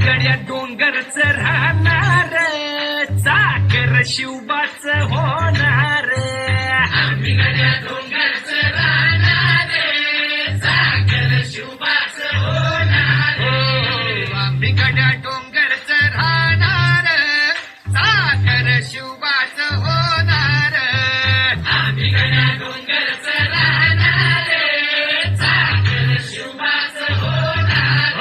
गड्या डोंगरच राहणार, चाकर शिवबाच होणार. आम्ही गड्या डोंगरच राहणार, चाकर शिवबाच होणार. आम्ही गड्या डोंगरच राहणार, चाकर शिवबाच होणार. आम्ही गड्या डोंगरच राहणार, चाकर शिवबाच होणार.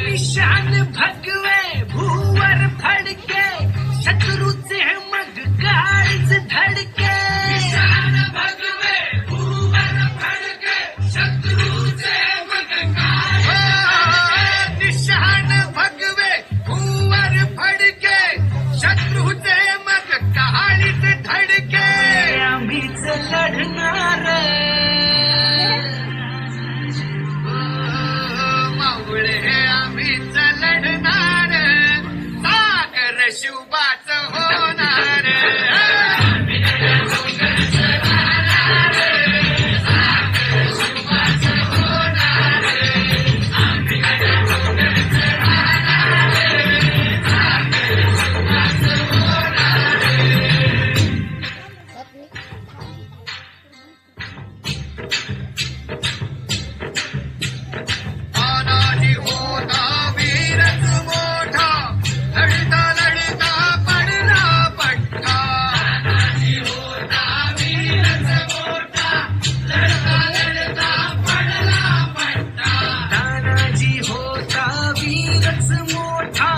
निशान भगवे भूवर फडके, शत्रूचे मग काळीच धडके. निशान भगवे भूवर फडके, शत्रूचे मग काळीच. निशान भगवे भूवर फडके, शत्रूचे मग काळीच धडके. आम्हीच लढणार मावळे, आम्हीच लढणार, सागर शिवबाच होणार. तानाजी होता वीरच मोठा, लढता लढता पडला पट्टा. तानाजी होता वीरच मोठा, लढता लढता पडला पट्टा. तानाजी होता वीरच मोठा,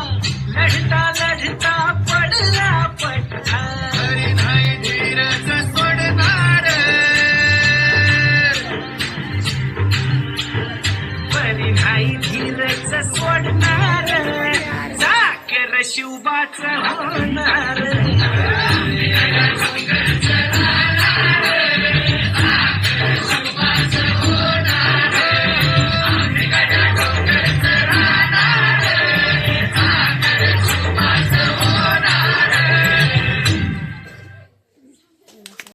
लढता लढता पडला पट्टा. तरी नाही धीरच सोडणार, तरी नाही धीरच सोडणार, चाकर शिवबाच होणार.